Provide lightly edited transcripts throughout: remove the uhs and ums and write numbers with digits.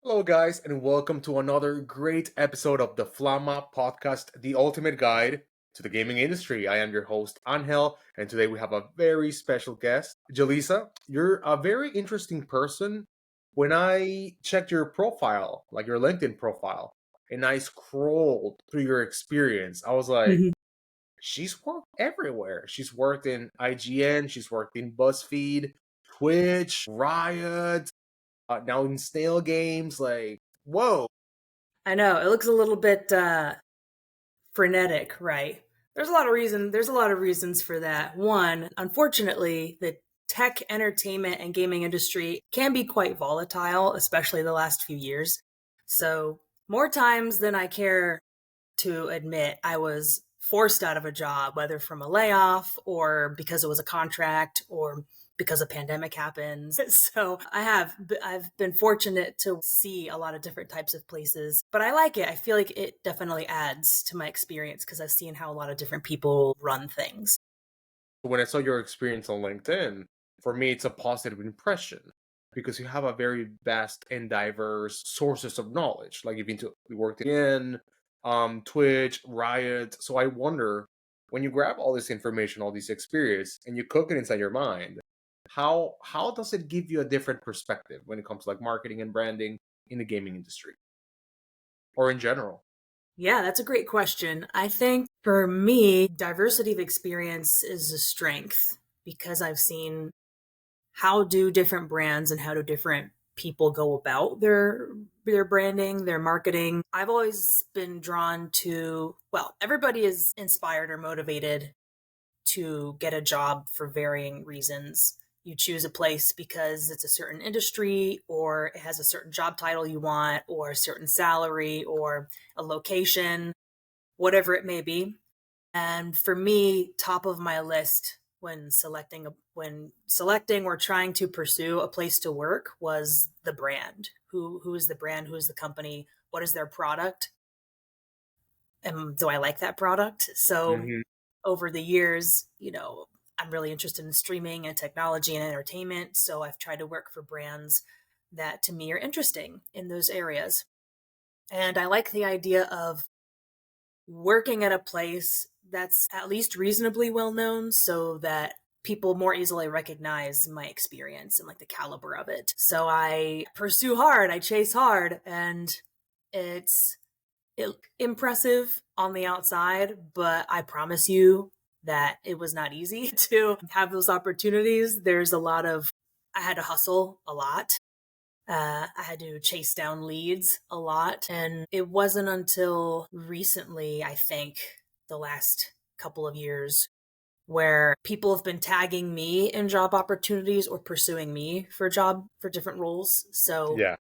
Hello, guys, and welcome to another great episode of the Flama podcast, the ultimate guide to the gaming industry. I am your host, Angel, and today we have a very special guest, Jalyssa. You're a very interesting person. When I checked your profile, like your LinkedIn profile, and I scrolled through your experience, I was like, Mhm. she's worked everywhere. She's worked in IGN, she's worked in BuzzFeed, Twitch, Riot, now in Snail Games. Like, whoa. I know it looks a little bit frenetic, right? There's a lot of reasons for that. One, unfortunately, the tech, entertainment, and gaming industry can be quite volatile, especially the last few years. So, more times than I care to admit, I was forced out of a job, whether from a layoff or because it was a contract or because a pandemic happens. So I've been fortunate to see a lot of different types of places, but I like it. I feel like it definitely adds to my experience because I've seen how a lot of different people run things. When I saw your experience on LinkedIn, for me, it's a positive impression because you have a very vast and diverse sources of knowledge. Like you worked in Twitch, Riot. So I wonder when you grab all this information, all this experience, and you cook it inside your mind, how does it give you a different perspective when it comes to like marketing and branding in the gaming industry or in general? Yeah, that's a great question. I think for me, diversity of experience is a strength because I've seen how do different brands and how do different people go about their branding, their marketing. I've always been drawn to, well, everybody is inspired or motivated to get a job for varying reasons. You choose a place because it's a certain industry or it has a certain job title you want or a certain salary or a location, whatever it may be. And for me, top of my list when selecting or trying to pursue a place to work was the brand. Who is the brand? Who is the company? What is their product? And do I like that product? So Hmm. over the years, I'm really interested in streaming and technology and entertainment. So I've tried to work for brands that to me are interesting in those areas. And I like the idea of working at a place that's at least reasonably well known so that people more easily recognize my experience and like the caliber of it. So I pursue hard, I chase hard, and it's impressive on the outside, but I promise you that it was not easy to have those opportunities. I had to hustle a lot. I had to chase down leads a lot. And it wasn't until recently, I think, the last couple of years, where people have been tagging me in job opportunities or pursuing me for different roles. So Yeah.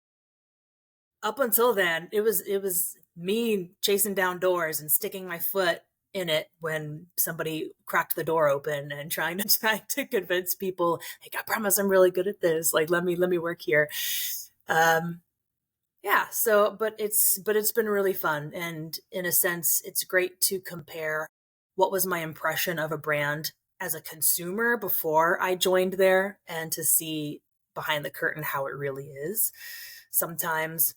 up until then, it was me chasing down doors and sticking my foot in it when somebody cracked the door open and trying to convince people, like, I promise I'm really good at this. Like, let me work here. Um, yeah, so but it's been really fun, and in a sense it's great to compare what was my impression of a brand as a consumer before I joined there and to see behind the curtain how it really is. Sometimes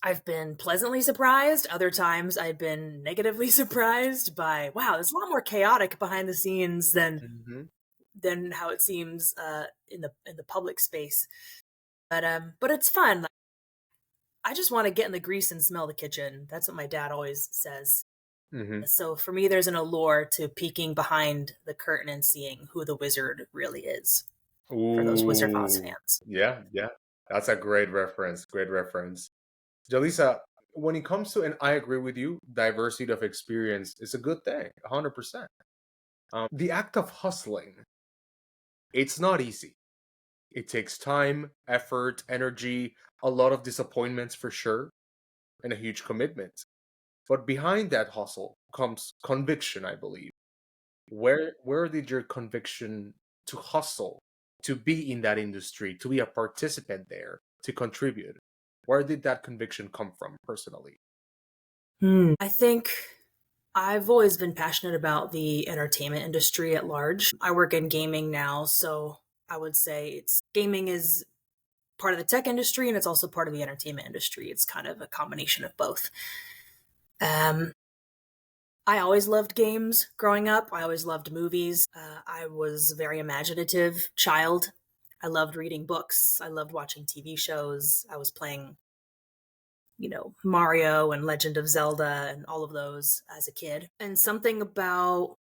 I've been pleasantly surprised, other times I've been negatively surprised by, wow, there's a lot more chaotic behind the scenes Hmm. than how it seems in the public space. But it's fun. I just want to get in the grease and smell the kitchen. That's what my dad always says. Hmm. So for me, there's an allure to peeking behind the curtain and seeing who the wizard really is for those Wizard of Oz Ooh, fans. yeah, yeah. That's a great reference. Great reference. Jalisa, when it comes to, and I agree with you, diversity of experience is a good thing, 100%. The act of hustling, it's not easy. It takes time, effort, energy, a lot of disappointments for sure, and a huge commitment. But behind that hustle comes conviction, I believe. Where did your conviction to hustle, to be in that industry, to be a participant there, to contribute? Where did that conviction come from personally? I think I've always been passionate about the entertainment industry at large. I work in gaming now, so I would say it's gaming is part of the tech industry and it's also part of the entertainment industry. It's kind of a combination of both. I always loved games growing up. I always loved movies. I was a very imaginative child. I loved reading books. I loved watching TV shows. I was playing, Mario and Legend of Zelda and all of those as a kid. And something about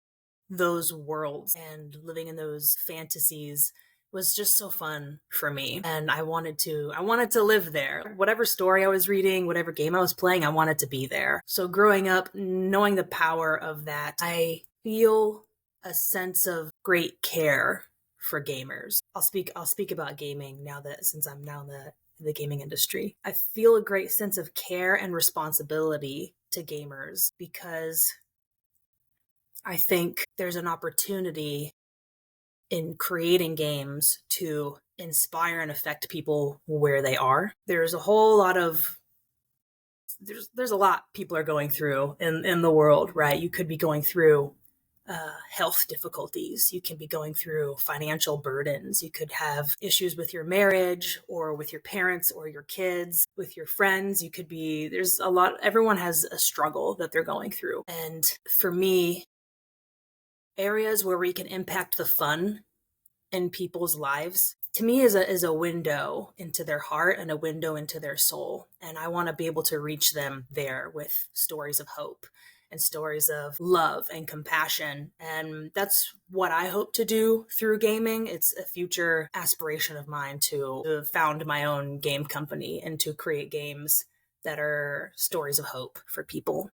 those worlds and living in those fantasies was just so fun for me, and I wanted to live there. Whatever story I was reading, whatever game I was playing, I wanted to be there. So growing up, knowing the power of that, I feel a sense of great care for gamers. I'll speak about gaming now, that since I'm now in the gaming industry. I feel a great sense of care and responsibility to gamers because I think there's an opportunity in creating games to inspire and affect people where they are. There's a whole lot of there's a lot people are going through in the world, right? You could be going through health difficulties. You can be going through financial burdens. You could have issues with your marriage or with your parents or your kids, with your friends. There's a lot, everyone has a struggle that they're going through. And for me, areas where we can impact the fun in people's lives, to me, is a window into their heart and a window into their soul. And I want to be able to reach them there with stories of hope and stories of love and compassion. And that's what I hope to do through gaming. It's a future aspiration of mine to found my own game company and to create games that are stories of hope for people.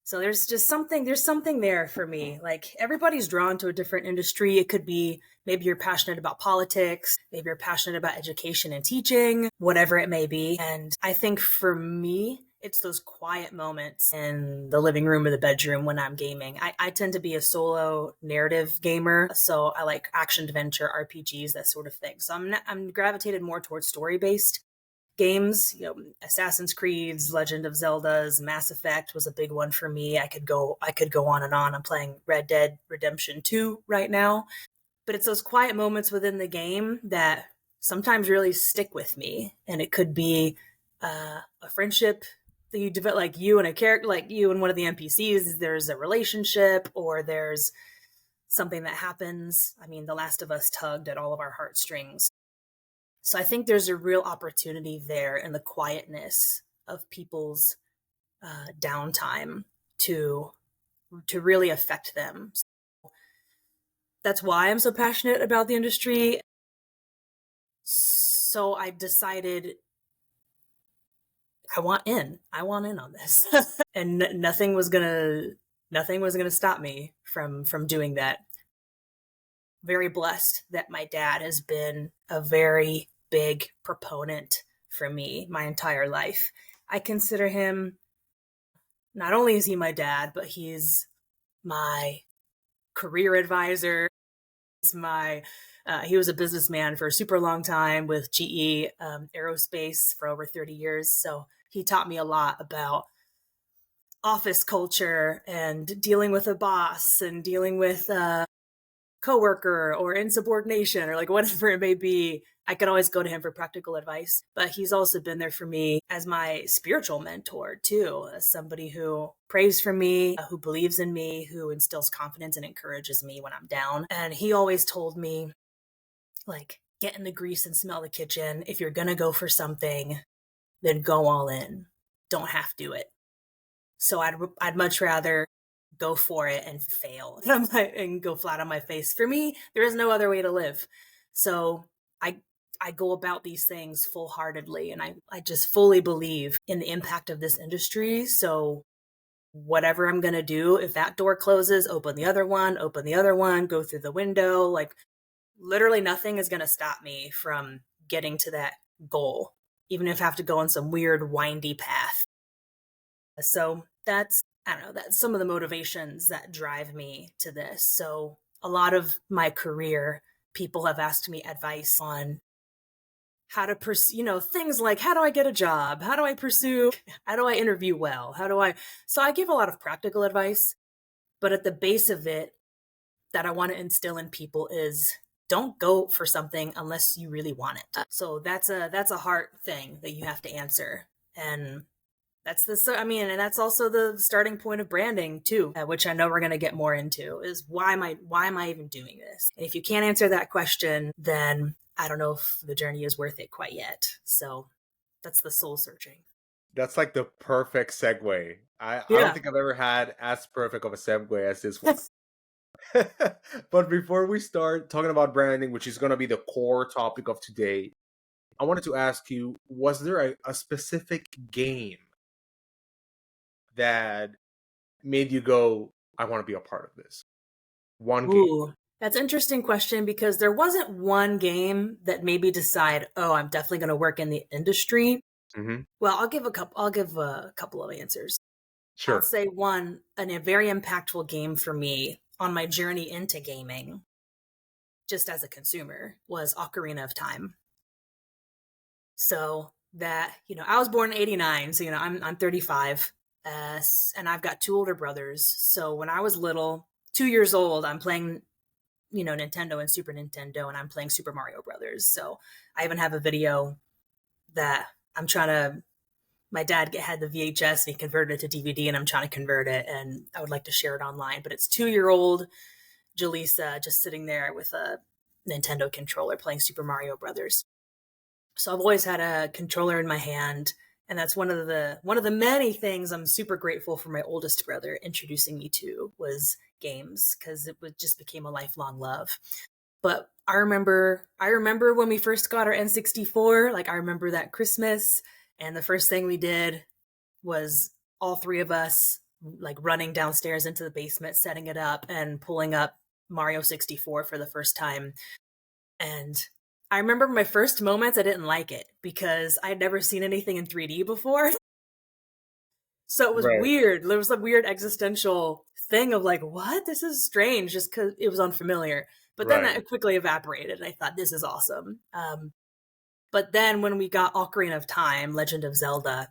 So there's something there for me. Like, everybody's drawn to a different industry. It could be maybe you're passionate about politics, maybe you're passionate about education and teaching, whatever it may be. And I think for me, it's those quiet moments in the living room or the bedroom when I'm gaming. I tend to be a solo narrative gamer, so I like action adventure, RPGs, that sort of thing. So I'm gravitated more towards story-based games, Assassin's Creed's, Legend of Zelda's, Mass Effect was a big one for me. I could go on and on. I'm playing Red Dead Redemption 2 right now. But it's those quiet moments within the game that sometimes really stick with me. And it could be a friendship that you develop, like you and a character, like you and one of the NPCs, there's a relationship, or there's something that happens. I mean, The Last of Us tugged at all of our heartstrings. So I think there's a real opportunity there in the quietness of people's downtime to really affect them. That's why I'm so passionate about the industry. So I decided I want in on this. And nothing was gonna stop me from doing that. Very blessed that my dad has been a very big proponent for me my entire life. I consider him, not only is he my dad, but he's my career advisor. He was a businessman for a super long time with GE Aerospace for over 30 years. So he taught me a lot about office culture and dealing with a boss and dealing with a coworker or insubordination or like whatever it may be. I could always go to him for practical advice, but he's also been there for me as my spiritual mentor too, as somebody who prays for me, who believes in me, who instills confidence and encourages me when I'm down. And he always told me, like, get in the grease and smell the kitchen. If you're going to go for something, then go all in. Don't half do it. So I'd much rather go for it and fail and go flat on my face. For me, there is no other way to live. So I go about these things full-heartedly, and I just fully believe in the impact of this industry. So whatever I'm going to do, if that door closes, open the other one, go through the window. Like, literally nothing is going to stop me from getting to that goal, even if I have to go on some weird windy path. So that's some of the motivations that drive me to this. So a lot of my career, people have asked me advice on how to pursue, things like, how do I get a job? How do I interview well? So I give a lot of practical advice, but at the base of it that I want to instill in people is don't go for something unless you really want it. So that's a hard thing that you have to answer. And and that's also the starting point of branding too, which I know we're going to get more into, is why am I even doing this? And if you can't answer that question, then I don't know if the journey is worth it quite yet. So that's the soul searching. That's like the perfect segue. I don't Yeah. think I've ever had as perfect of a segue as this one. But before we start talking about branding, which is going to be the core topic of today, I wanted to ask you, was there a specific game that made you go, I want to be a part of this? One game. Ooh, that's an interesting question, because there wasn't one game that made me decide, oh, I'm definitely going to work in the industry. Hmm. Well, I'll give a couple of answers. I'll Sure. say one, and a very impactful game for me on my journey into gaming, just as a consumer, was Ocarina of Time. So that, I was born in '89, so I'm 35, and I've got two older brothers. So when I was little, 2 years old, I'm playing, Nintendo and Super Nintendo, and I'm playing Super Mario Brothers. So I even have a video that I'm trying to. My dad had the VHS and he converted it to DVD, and I'm trying to convert it, and I would like to share it online. But it's 2-year-old Jalyssa just sitting there with a Nintendo controller playing Super Mario Brothers. So I've always had a controller in my hand, and that's one of the many things I'm super grateful for my oldest brother introducing me to, was games, because just became a lifelong love. But I remember when we first got our N64, like I remember that Christmas, and the first thing we did was all three of us like running downstairs into the basement, setting it up and pulling up Mario 64 for the first time. And I remember my first moments, I didn't like it because I'd never seen anything in 3D before. So it was Right. weird. There was a weird existential thing of like, what? This is strange, just because it was unfamiliar. But then Right. that quickly evaporated. And I thought, this is awesome. But then when we got Ocarina of Time, Legend of Zelda,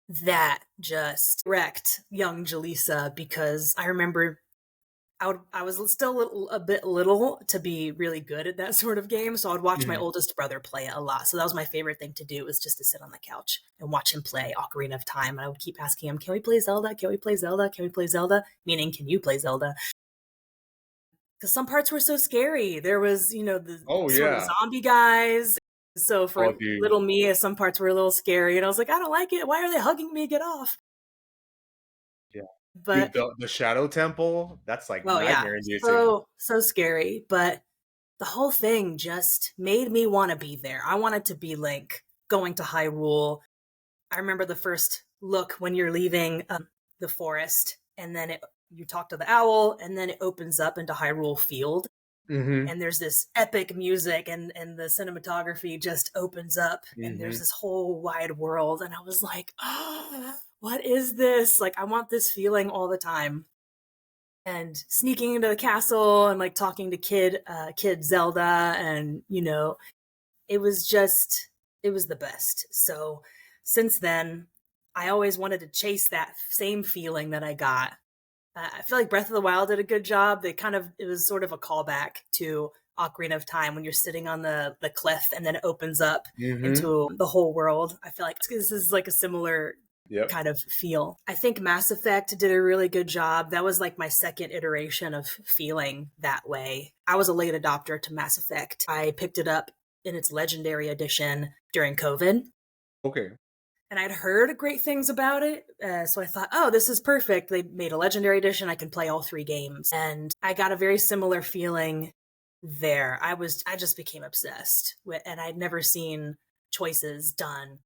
that just wrecked young Jalyssa, because I remember I was still a bit little to be really good at that sort of game, so I would watch my Mhm. oldest brother play it a lot. So that was my favorite thing to do, was just to sit on the couch and watch him play Ocarina of Time. And I would keep asking him, "Can we play Zelda? Can we play Zelda? Can we play Zelda?" Meaning, can you play Zelda? Because some parts were so scary. There was, the Oh sort of yeah. zombie guys. So Oh for dude. little me, some parts were a little scary, and I was like, I don't like it. Why are they hugging me? Get off! Yeah. But Dude, the Shadow Temple, that's like oh yeah, nightmare inducing. so scary. But the whole thing just made me want to be there. I wanted to be Link going to Hyrule. I remember the first look when you're leaving the forest, and then you talk to the owl, and then it opens up into Hyrule Field, Hmm. and there's this epic music, and the cinematography just opens up, and there's Hmm. this whole wide world, and I was like, oh, what is this? Like, I want this feeling all the time. And sneaking into the castle and like talking to kid Zelda, and it was the best. So since then, I always wanted to chase that same feeling that I got. I feel like Breath of the Wild did a good job. It was sort of a callback to Ocarina of Time, when you're sitting on the cliff and then it opens up Hmm. into the whole world. I feel like this is like a similar Yep. kind of feel. I think Mass Effect did a really good job. That was like my second iteration of feeling that way. I was a late adopter to Mass Effect. I picked it up in its legendary edition during COVID, Okay. and I'd heard great things about it. So I thought, oh, this is perfect. They made a legendary edition. I can play all three games. And I got a very similar feeling there. I just became obsessed with, and I'd never seen choices done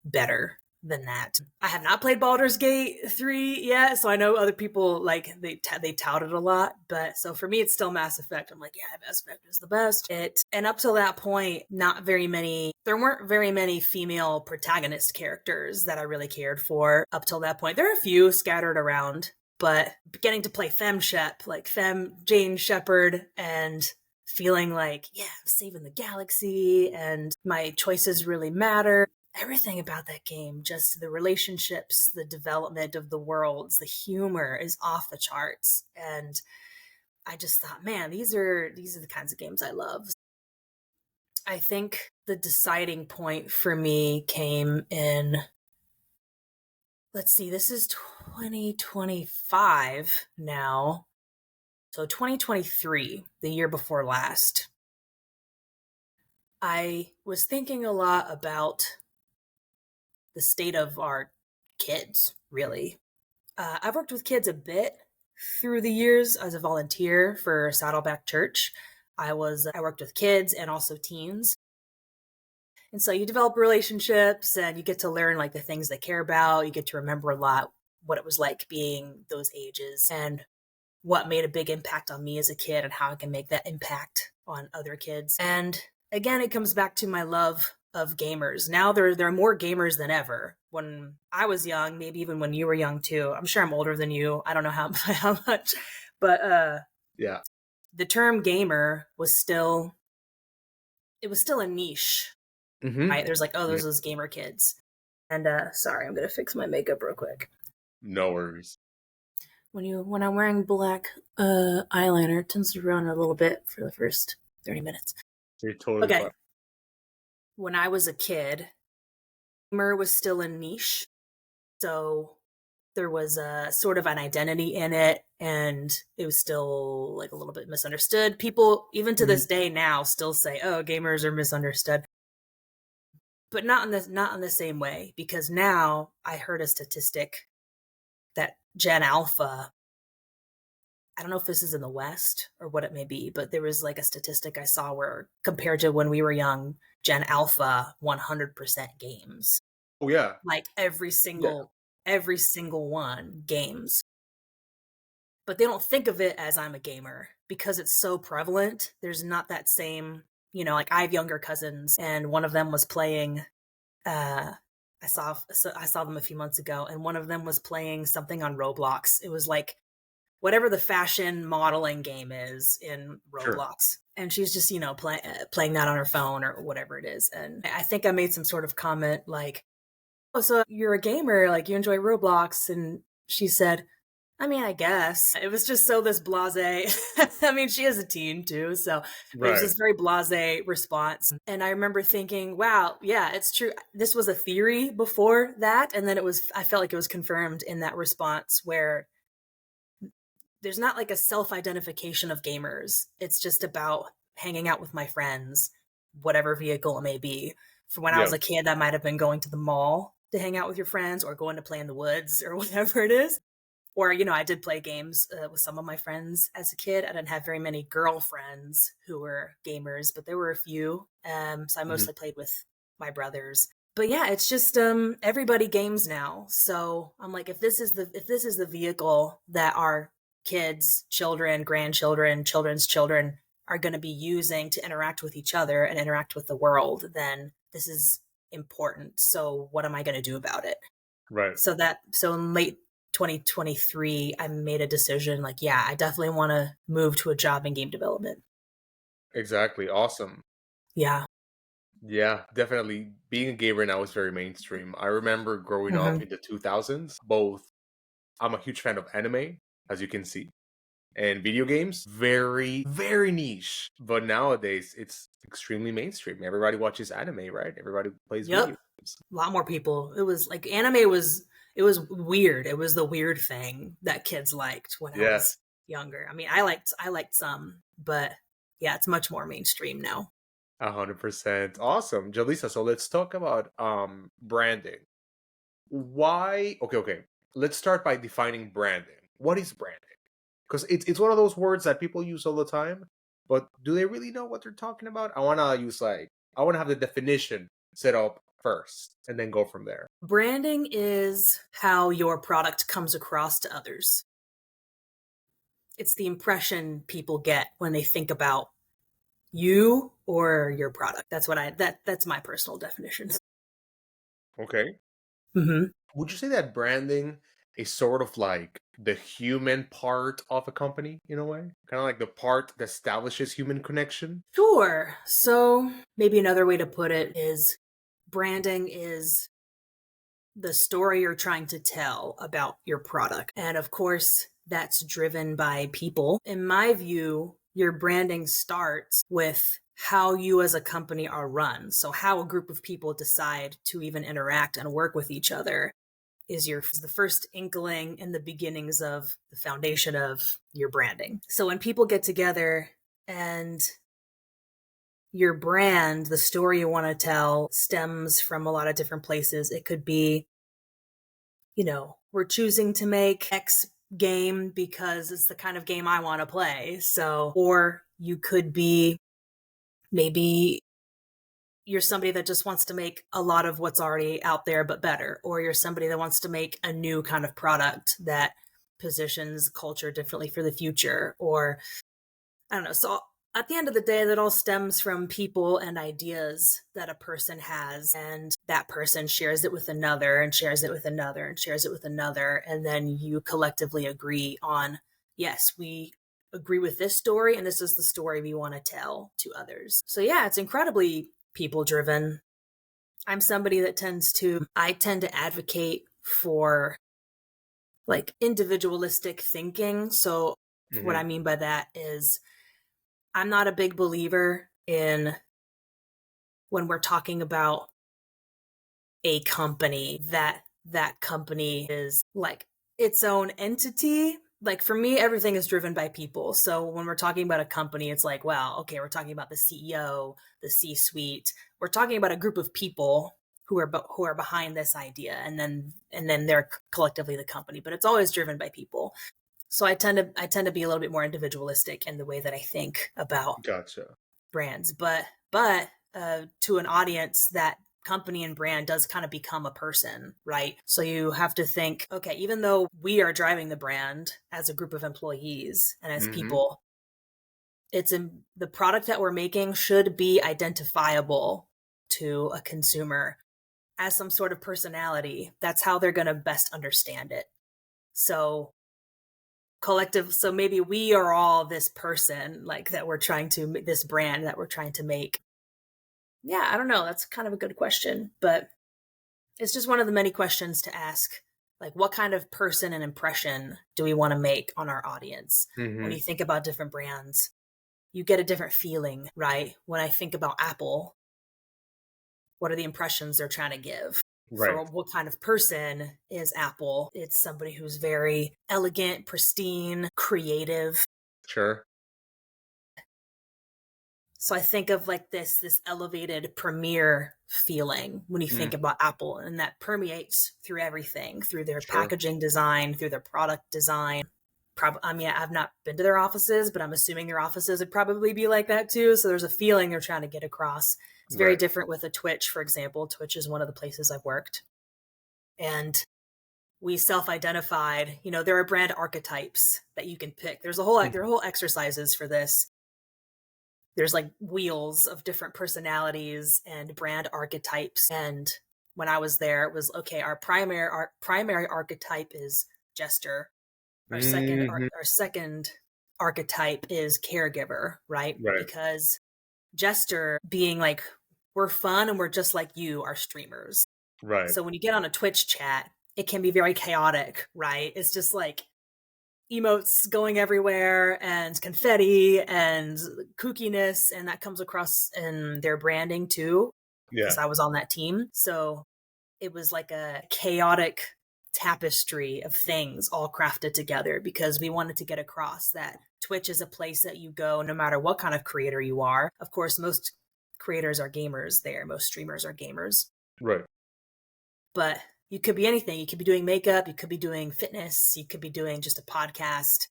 better than that. I have not played Baldur's Gate 3 yet, so I know other people like they tout it a lot, but so for me it's still Mass Effect. I'm like, yeah, Mass Effect is the best. And up till that point, there weren't very many female protagonist characters that I really cared for up till that point. There are a few scattered around, but getting to play Femme Shep, like Femme Jane Shepard, and feeling like, yeah, I'm saving the galaxy and my choices really matter. Everything about that game, just the relationships, the development of the worlds, the humor is off the charts. And I just thought, man, these are the kinds of games I love. I think the deciding point for me came in, let's see, this is 2025 now. So 2023, the year before last. I was thinking a lot about the state of our kids, really. I've worked with kids a bit through the years as a volunteer for Saddleback Church. I worked with kids and also teens. And so you develop relationships and you get to learn like the things they care about. You get to remember a lot what it was like being those ages and what made a big impact on me as a kid and how I can make that impact on other kids. And again, it comes back to my love of gamers. Now there are more gamers than ever. When I was young, maybe even when you were young too. I'm sure I'm older than you. I don't know how much, but Yeah. the term gamer was still a niche, Mm-hmm. right? There's like, oh, those gamer kids. And sorry, I'm gonna fix my makeup real quick. No worries. When I'm wearing black eyeliner, it tends to run a little bit for the first 30 minutes. You're totally Okay. fine. When I was a kid, gamer was still a niche. So there was a sort of an identity in it, and it was still like a little bit misunderstood. People, even to this day now, still say, "Oh, gamers are misunderstood," but not in the same way. Because now I heard a statistic that Gen Alpha. I don't know if this is in the West or what it may be, but there was like a statistic I saw where compared to when we were young, Gen Alpha 100% games. Oh yeah. Like every single one games. But they don't think of it as I'm a gamer because it's so prevalent. There's not that same, like I have younger cousins and one of them was playing I saw them a few months ago and one of them was playing something on Roblox. It was like whatever the fashion modeling game is in Roblox. Sure. And she's just, playing that on her phone or whatever it is. And I think I made some sort of comment like, oh, so you're a gamer, like you enjoy Roblox. And she said, I mean, I guess. It was just so this blasé. I mean, she is a teen too. So it was Right. this very blasé response. And I remember thinking, wow, yeah, it's true. This was a theory before that. And then I felt like it was confirmed in that response where there's not like a self-identification of gamers. It's just about hanging out with my friends, whatever vehicle it may be. For when I Yeah. was a kid, that might have been going to the mall to hang out with your friends or going to play in the woods or whatever it is. Or, I did play games with some of my friends as a kid. I didn't have very many girlfriends who were gamers, but there were a few. So I mostly played with my brothers. But yeah, it's just everybody games now. So I'm like, if this is the vehicle that our kids, children, grandchildren, children's children are going to be using to interact with each other and interact with the world, then this is important. So what am I going to do about it? Right. So in late 2023, I made a decision like, yeah, I definitely want to move to a job in game development. Exactly. Awesome. Yeah. Yeah, definitely. Being a gamer now is very mainstream. I remember growing up in the 2000s, I'm a huge fan of anime, as you can see, and video games, very, very niche. But nowadays, it's extremely mainstream. Everybody watches anime, right? Everybody plays video Yep. games. A lot more people. It was like anime was weird. It was the weird thing that kids liked when I Yeah, was younger. I mean, I liked some, but yeah, it's much more mainstream now. 100%. Awesome. Jalyssa, so let's talk about branding. Why? Okay. Let's start by defining branding. What is branding? Because it's one of those words that people use all the time, but do they really know what they're talking about? I want to have the definition set up first and then go from there. Branding is how your product comes across to others. It's the impression people get when they think about you or your product. That's my personal definition. Okay. Mm-hmm. Would you say that branding is sort of like the human part of a company in a way? Kind of like the part that establishes human connection? Sure. So maybe another way to put it is branding is the story you're trying to tell about your product. And of course, that's driven by people. In my view, your branding starts with how you as a company are run. So how a group of people decide to even interact and work with each other is the first inkling and the beginnings of the foundation of your branding. So when people get together and your brand, the story you want to tell, stems from a lot of different places. It could be, we're choosing to make X game because it's the kind of game I want to play. So, or you could be, maybe you're somebody that just wants to make a lot of what's already out there, but better. Or you're somebody that wants to make a new kind of product that positions culture differently for the future. Or I don't know. So at the end of the day, that all stems from people and ideas that a person has, and that person shares it with another and shares it with another and shares it with another. And then you collectively agree on, yes, we agree with this story, and this is the story we want to tell to others. So yeah, it's incredibly people driven. I'm somebody that I tend to advocate for like individualistic thinking. So what I mean by that is I'm not a big believer in when we're talking about a company that company is like its own entity. Like for me, everything is driven by people. So when we're talking about a company, it's like, well, okay, we're talking about the CEO, the C-suite. We're talking about a group of people who are behind this idea, and then they're collectively the company. But it's always driven by people. So I tend to be a little bit more individualistic in the way that I think about Gotcha. brands, but to an audience, that company and brand does kind of become a person, right? So you have to think, okay, even though we are driving the brand as a group of employees and as people, the product that we're making should be identifiable to a consumer as some sort of personality. That's how they're going to best understand it. So maybe we are all this person, like this brand that we're trying to make. Yeah, I don't know. That's kind of a good question, but it's just one of the many questions to ask. Like, what kind of person and impression do we want to make on our audience? When you think about different brands, you get a different feeling, right? When I think about Apple, what are the impressions they're trying to give? Right. For what kind of person is Apple? It's somebody who's very elegant, pristine, creative. Sure. So I think of like this elevated premier feling when you think about Apple, and that permeates through everything, through their packaging design, through their product design. I've not been to their offices, but I'm assuming their offices would probably be like that too. So there's a feeling they're trying to get across. It's very different with a Twitch, for example. Twitch is one of the places I've worked. And we self-identified, there are brand archetypes that you can pick. There are whole exercises for this. There's like wheels of different personalities and brand archetypes. And when I was there, it was, okay, our primary archetype is jester. Our second archetype is caregiver, right? Because jester being like, we're fun and we're just like you, our streamers. Right. So when you get on a Twitch chat, it can be very chaotic, right? It's just like emotes going everywhere and confetti and kookiness, and that comes across in their branding too, because I was on that team. So it was like a chaotic tapestry of things all crafted together, because we wanted to get across that Twitch is a place that you go no matter what kind of creator you are. Of course, most creators are gamers there. Most streamers are gamers. Right. But you could be anything. You could be doing makeup. You could be doing fitness. You could be doing just a podcast.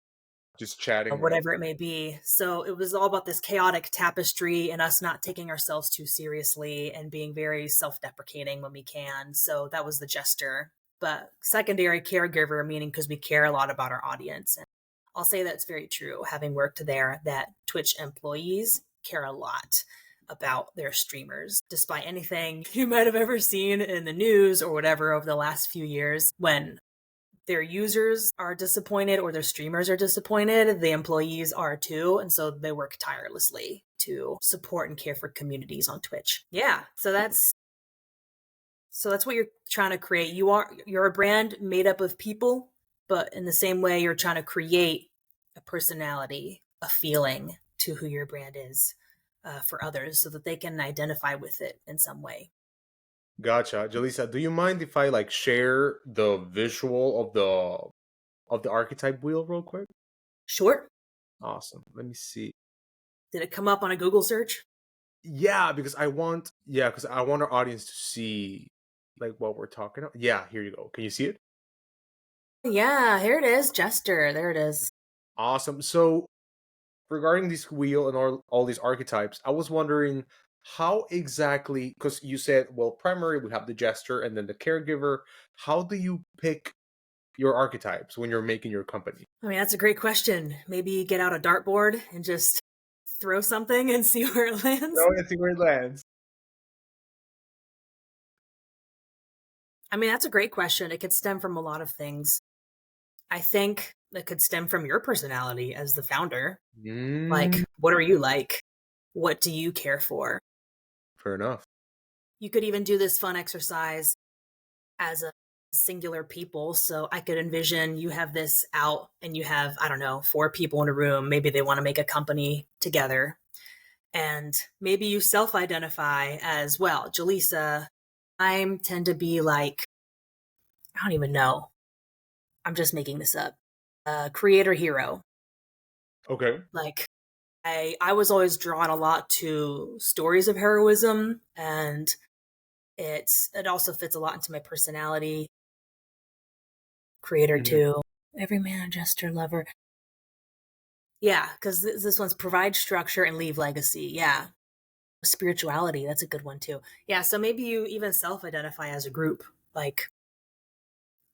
Just chatting. Whatever it may be. So it was all about this chaotic tapestry and us not taking ourselves too seriously and being very self-deprecating when we can. So that was the jester. But secondary caregiver, meaning because we care a lot about our audience. And I'll say that's very true, having worked there, that Twitch employees care a lot about their streamers, despite anything you might have ever seen in the news or whatever over the last few years. When their users are disappointed or their streamers are disappointed, the employees are too. And so they work tirelessly to support and care for communities on Twitch. Yeah. So that's what you're trying to create. You're a brand made up of people, but in the same way, you're trying to create a personality, a feeling to who your brand is for others so that they can identify with it in some way. Gotcha. Jalisa, do you mind if I like share the visual of the archetype wheel real quick? Short? Awesome. Let me see. Did it come up on a Google search? Because I want our audience to see like what we're talking about. Yeah, here you go. Can you see it? Yeah, here it is. Jester. There it is. Awesome. So regarding this wheel and all these archetypes, I was wondering how exactly, because you said, well, primary, we have the jester and then the caregiver. How do you pick your archetypes when you're making your company? I mean, that's a great question. Maybe get out a dartboard and just throw something and see where it lands. No, it's where it lands. I mean, that's a great question. It could stem from a lot of things. I think it could stem from your personality as the founder. Mm, Like, what are you like? What do you care for? fair enough. You could even do this fun exercise as a singular people. So I could envision you have this out and you have, I don't know, 4 people in a room. Maybe they want to make a company together. And maybe you self identify as, well, Jalyssa, I tend to be like, I don't even know. I'm just making this up. Creator hero. Okay. Like, I was always drawn a lot to stories of heroism, and it also fits a lot into my personality. Creator Mhm. too. Every man, jester, lover. Yeah, because this one's provide structure and leave legacy. Yeah. Spirituality, that's a good one too. Yeah, so maybe you even self identify as a group. Like,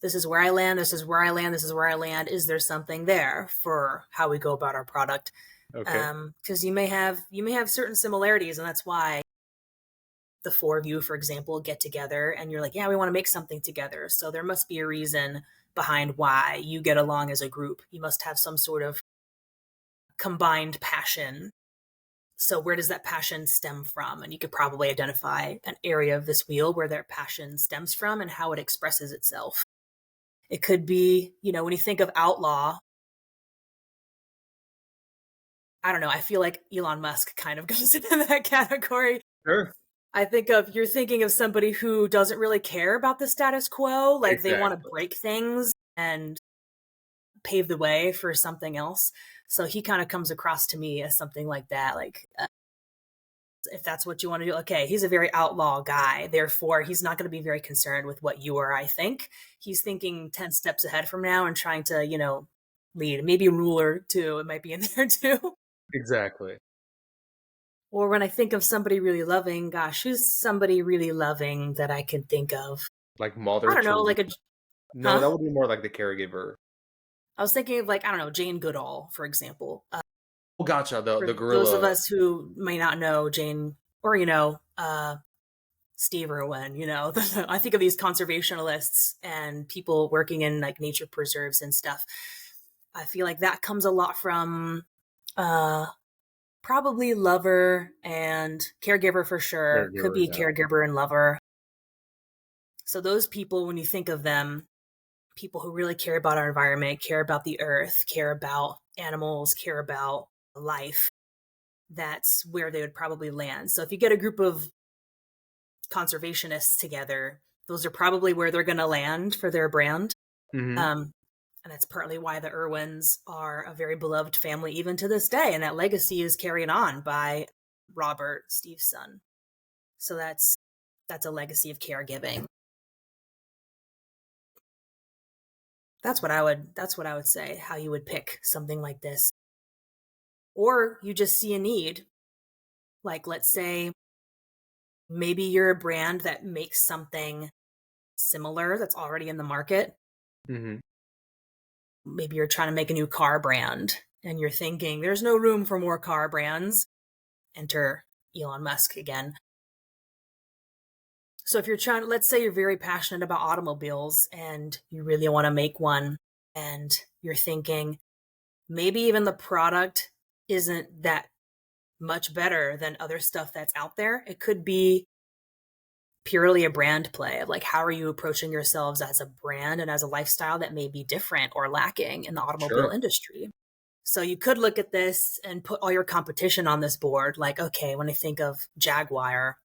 this is where I land, this is where I land, this is where I land. Is there something there for how we go about our product? Okay. Because you may have certain similarities, and that's why the 4 of you, for example, get together and you're like, yeah, we want to make something together. So there must be a reason behind why you get along as a group. You must have some sort of combined passion. So where does that passion stem from? And you could probably identify an area of this wheel where their passion stems from and how it expresses itself. It could be, when you think of outlaw, I don't know, I feel like Elon Musk kind of goes into that category. Sure. You're thinking of somebody who doesn't really care about the status quo, like they want to Exactly. break things and pave the way for something else. So he kind of comes across to me as something like that. Like, if that's what you want to do, okay, he's a very outlaw guy. Therefore, he's not going to be very concerned with what you or I think. He's thinking 10 steps ahead from now and trying to, lead. Maybe a ruler too. It might be in there too. Exactly. Or when I think of somebody really loving, gosh, who's somebody really loving that I can think of? Like I Mother don't know, like Teresa. a, No, huh? that would be more like the caregiver. I was thinking of, like, I don't know, Jane Goodall, for example. Oh, gotcha. The For those of gorilla. us who may not know Jane, or, Steve Irwin, I think of these conservationists and people working in like nature preserves and stuff. I feel like that comes a lot from uh, probably lover and caregiver for sure. Could Caregiver. be Yeah. caregiver and lover. So those people, when you think of them, people who really care about our environment, care about the earth, care about animals, care about life, that's where they would probably land. So if you get a group of conservationists together, those are probably where they're going to land for their brand. Hmm. Um, and that's partly why the Irwins are a very beloved family even to this day. And that legacy is carried on by Robert, Steve's son. So that's a legacy of caregiving. That's what I would say, how you would pick something like this. Or you just see a need. Like, let's say maybe you're a brand that makes something similar that's already in the market. Hmm. Maybe you're trying to make a new car brand and you're thinking there's no room for more car brands. Enter Elon Musk again. So if you're trying, let's say you're very passionate about automobiles and you really want to make one, and you're thinking maybe even the product isn't that much better than other stuff that's out there. It could be purely a brand play of like, how are you approaching yourselves as a brand and as a lifestyle that may be different or lacking in the automobile Sure. industry? So you could look at this and put all your competition on this board. Like, okay, when I think of Jaguar,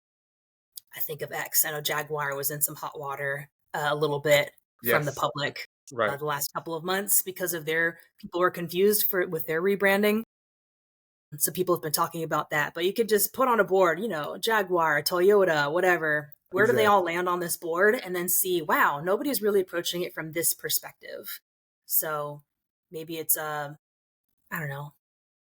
I think of X. I know Jaguar was in some hot water a little bit from the Yes. public Right. the last couple of months because of their people were confused with their rebranding. So people have been talking about that. But you could just put on a board, Jaguar, Toyota, whatever. Where do they Exactly. all land on this board? And then see, wow, nobody's really approaching it from this perspective. So maybe it's I don't know,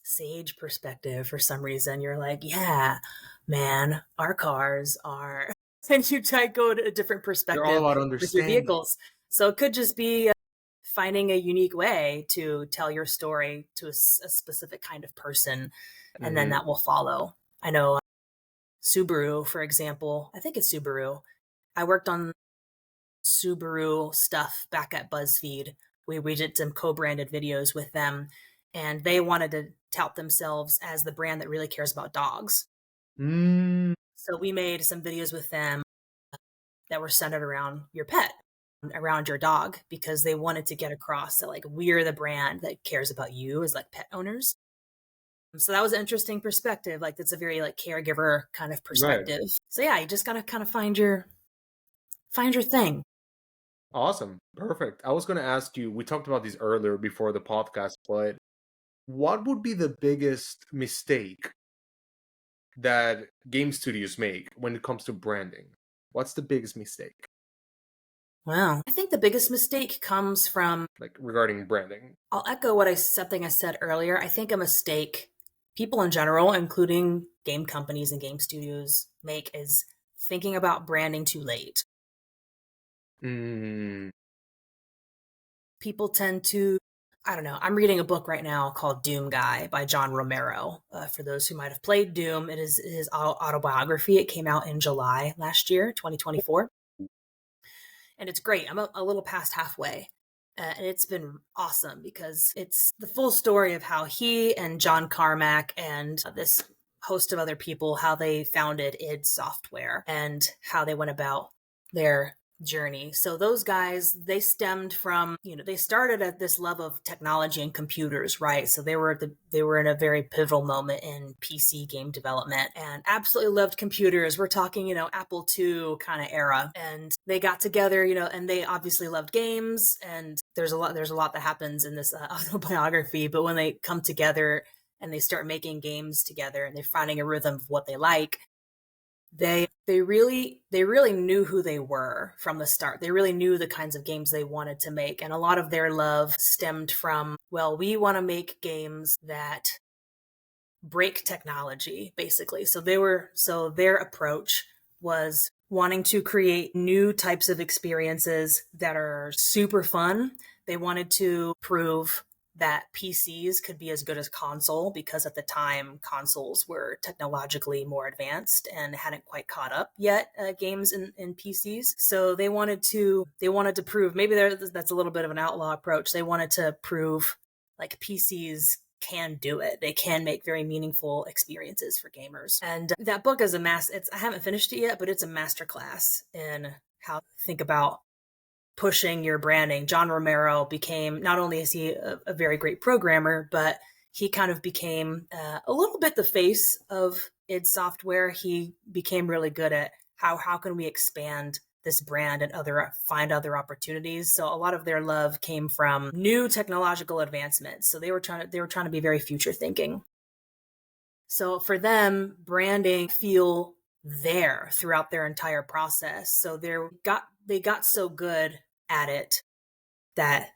sage perspective for some reason. You're like, yeah, man, our cars are, and you try to go to a different They're all perspective about with your understanding. vehicles. So it could just be finding a unique way to tell your story to a specific kind of person, and then Hmm. that will follow. I know Subaru, for example, I think it's Subaru. I worked on Subaru stuff back at BuzzFeed. We did some co-branded videos with them, and they wanted to tout themselves as the brand that really cares about dogs. Mm, So we made some videos with them that were centered around your pet, around your dog, because they wanted to get across that like we're the brand that cares about you as like pet owners. So that was an interesting perspective. Like that's a very like caregiver kind of right. perspective. So yeah, you just gotta kind of find your thing. Awesome. Perfect. I was going to ask you, we talked about these earlier before the podcast, but what would be the biggest mistake that game studios make when it comes to branding? What's the biggest mistake, Wow. I think the biggest mistake comes from, like regarding branding? I'll echo what something I said earlier. I think a mistake people in general, including game companies and game studios, make is thinking about branding too late. Mm, People tend to, I don't know. I'm reading a book right now called Doom Guy by John Romero. For those who might have played Doom, it is his autobiography. It came out in July last year, 2024. And it's great. I'm a little past halfway. And it's been awesome because it's the full story of how he and John Carmack and this host of other people, how they founded id Software and how they went about their journey. So those guys, they stemmed from, they started at this love of technology and computers, right? So they were in a very pivotal moment in PC game development and absolutely loved computers. We're talking, Apple II kind of era. And they got together, and they obviously loved games, and there's a lot that happens in this autobiography, but when they come together and they start making games together and they're finding a rhythm of what they like, they really knew who they were from the start. They really knew the kinds of games they wanted to make. And a lot of their love stemmed from, well, we want to make games that break technology, basically. So their approach was wanting to create new types of experiences that are super fun. They wanted to prove that PCs could be as good as console because at the time consoles were technologically more advanced and hadn't quite caught up yet games in PCs. So they wanted to prove, maybe that's a little bit of an outlaw approach. They wanted to prove like PCs can do it. They can make very meaningful experiences for gamers. And that book is I haven't finished it yet, but it's a masterclass in how to think about pushing your branding. John Romero became, not only is he a very great programmer, but he kind of became a little bit the face of id Software. He became really good at how can we expand this brand and find other opportunities. So a lot of their love came from new technological advancements. So they were trying to be very future thinking. So for them, branding feel there throughout their entire process. So they got so good at it that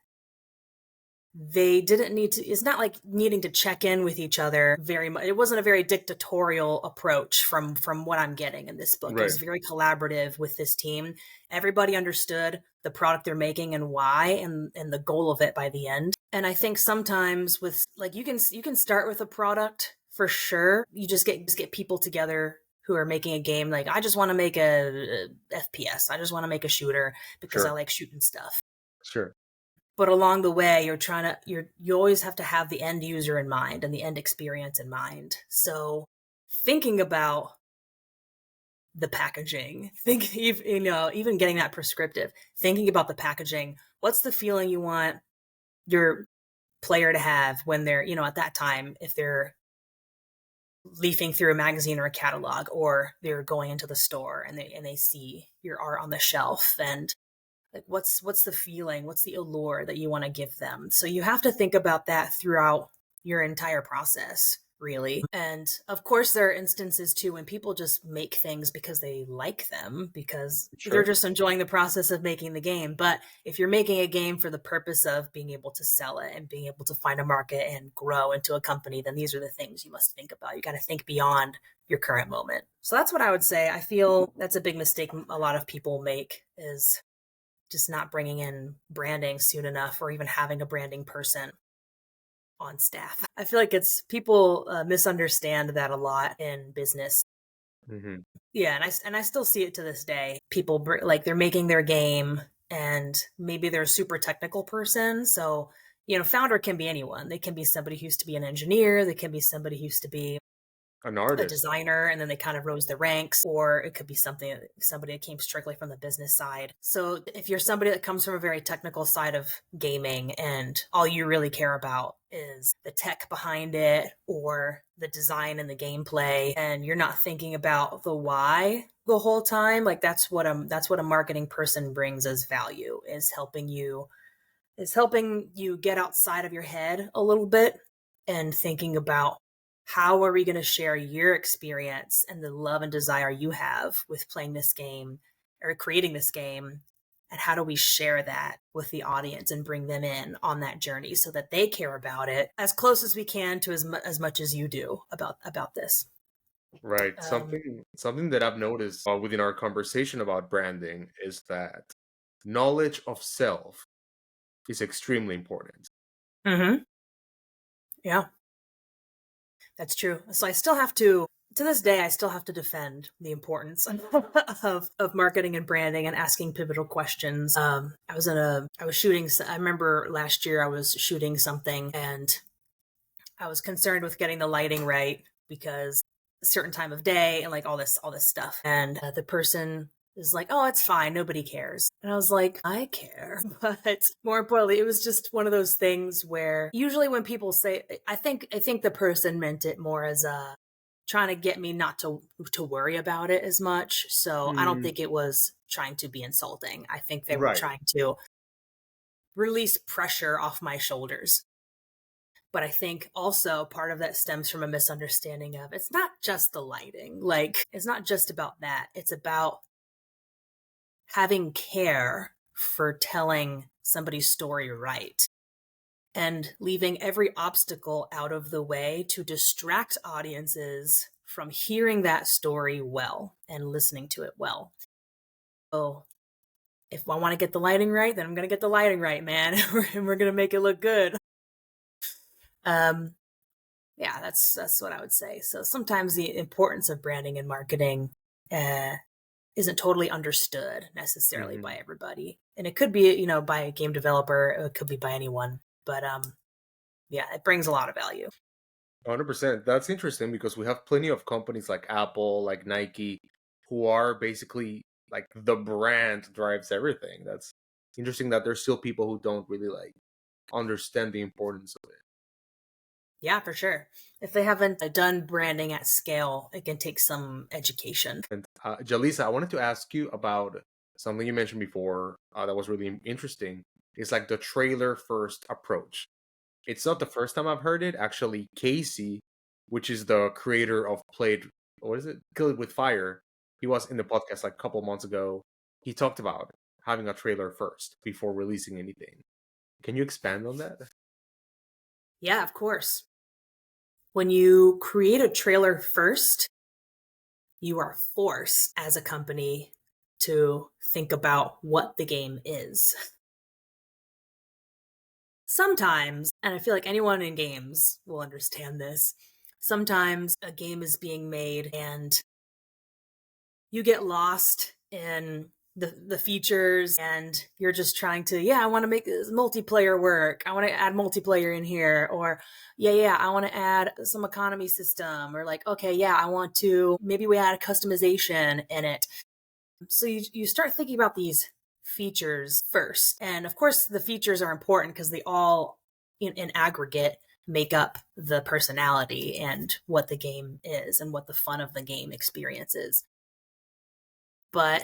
they didn't need to, it's not like needing to check in with each other very much. It wasn't a very dictatorial approach from what I'm getting in this book. It right. was very collaborative with this team. Everybody understood the product they're making and why, and the goal of it by the end. And I think sometimes with like, you can start with a product for sure. You just get people together who are making a game. Like, I just want to make a FPS. I just want to make a shooter because I Sure. like shooting stuff. Sure. But along the way, you always have to have the end user in mind and the end experience in mind. So thinking about the packaging. Think, even getting that prescriptive, thinking about the packaging. What's the feeling you want your player to have when they're, at that time, if they're leafing through a magazine or a catalog, or they're going into the store and they see your art on the shelf, and like what's the feeling, what's the allure that you want to give them. So you have to think about that throughout your entire process, really. And of course there are instances too when people just make things because they like them, because they're Sure. just enjoying the process of making the game. But if you're making a game for the purpose of being able to sell it and being able to find a market and grow into a company, then these are the things you must think about. You got to think beyond your current moment. So that's what I would say. I feel that's a big mistake a lot of people make, is just not bringing in branding soon enough, or even having a branding person on staff. I feel like it's people misunderstand that a lot in business. Hmm. Yeah, and I still see it to this day. People like they're making their game, and maybe they're a super technical person. So, founder can be anyone. They can be somebody who used to be an engineer. They can be somebody who used to be An a artist. designer, and then they kind of rose the ranks, or it could be somebody that came strictly from the business side. So if you're somebody that comes from a very technical side of gaming, and all you really care about is the tech behind it or the design and the gameplay, and you're not thinking about the why the whole time, like that's what a marketing person brings as value, is helping you get outside of your head a little bit and thinking about, how are we going to share your experience and the love and desire you have with playing this game or creating this game, and how do we share that with the audience and bring them in on that journey so that they care about it as close as we can to as much as you do about this. Right. um, Something that I've noticed within our conversation about branding is that knowledge of self is extremely important. mhm, yeah, that's true. So I still have to this day, I still have to defend the importance of marketing and branding and asking pivotal questions. I was shooting, I remember last year I was shooting something, and I was concerned with getting the lighting right, because a certain time of day and like all this stuff. And the person is like, "Oh, it's fine. Nobody cares." And I was like, "I care." But more importantly, it was just one of those things where usually when people say, I think the person meant it more as a trying to get me not to worry about it as much. So I don't Mm, think it was trying to be insulting. I think they were right. trying to release pressure off my shoulders. But I think also part of that stems from a misunderstanding of, it's not just the lighting. Like, it's not just about that. It's about having care for telling somebody's story right, and leaving every obstacle out of the way to distract audiences from hearing that story well and listening to it well. So if I want to get the lighting right, then I'm going to get the lighting right, man. And we're going to make it look good. Um, yeah, that's what I would say. So sometimes the importance of branding and marketing uh, isn't totally understood necessarily by Hmm. everybody, and it could be, by a game developer, it could be by anyone. But yeah, it brings a lot of value. 100%. That's interesting because we have plenty of companies like Apple, like Nike, who are basically like the brand drives everything. That's interesting that there's still people who don't really like understand the importance of it. Yeah, for sure. If they haven't done branding at scale, it can take some education. And Jalyssa, I wanted to ask you about something you mentioned before that was really interesting. It's like the trailer first approach. It's not the first time I've heard it. Actually, Casey, which is the creator of Played, what is it? Kill It with Fire. He was in the podcast like a couple months ago. He talked about having a trailer first before releasing anything. Can you expand on that? Yeah, of course. When you create a trailer first, you are forced as a company to think about what the game is. Sometimes, and I feel like anyone in games will understand this, sometimes a game is being made and you get lost in the features, and you're just trying to, yeah, I want to make this multiplayer work. I want to add multiplayer in here, or yeah, I want to add some economy system, or like, okay, yeah, I want to, maybe we add a customization in it. So you start thinking about these features first. And of course, the features are important because they all, in aggregate, make up the personality and what the game is and what the fun of the game experience is. But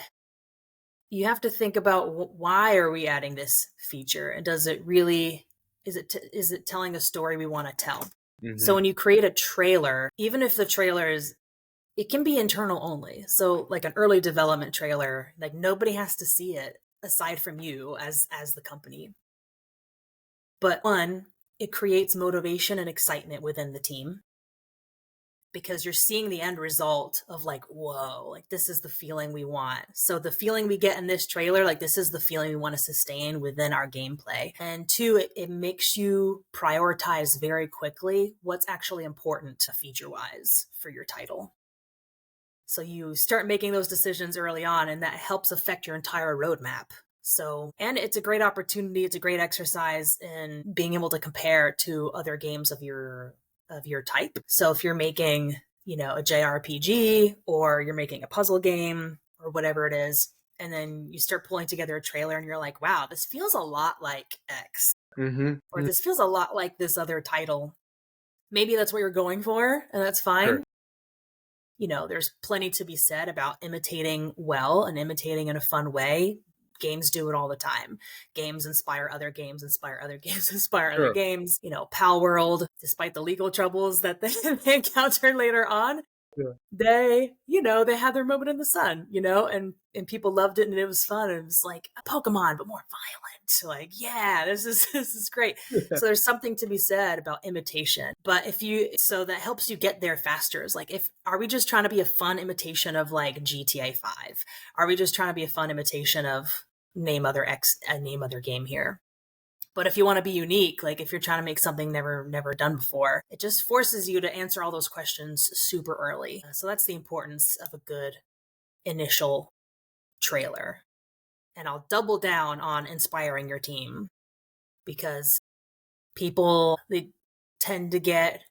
you have to think about, why are we adding this feature? And does it really, is it telling a story we want to tell? So Hmm. when you create a trailer, even if the trailer is, it can be internal only. So like an early development trailer, like nobody has to see it aside from you as the company. But one, it creates motivation and excitement within the team because you're seeing the end result of like, whoa, like this is the feeling we want. So the feeling we get in this trailer, like this is the feeling we want to sustain within our gameplay. And two, it makes you prioritize very quickly what's actually important feature wise for your title. So you start making those decisions early on, and that helps affect your entire roadmap. So, and it's a great opportunity. It's a great exercise in being able to compare to other games of your type. So if you're making, a JRPG, or you're making a puzzle game, or whatever it is, and then you start pulling together a trailer and you're like, wow, this feels a lot like X, Hmm. or this feels a lot like this other title. Maybe that's what you're going for, and that's Sure. fine. There's plenty to be said about imitating well and imitating in a fun way. Games do it all the time. Games inspire other games, inspire other games, inspire other Sure. games. Pal World, despite the legal troubles that they encounter later on, Yeah. they had their moment in the sun, and people loved it and it was fun. It was like a Pokemon, but more violent. Like, yeah, this is great. So there's something to be said about imitation. But so that helps you get there faster. Is like, are we just trying to be a fun imitation of like GTA 5? Are we just trying to be a fun imitation of name other game here? But if you want to be unique, like if you're trying to make something never done before, it just forces you to answer all those questions super early. So that's the importance of a good initial trailer. And I'll double down on inspiring your team, because people, they tend to get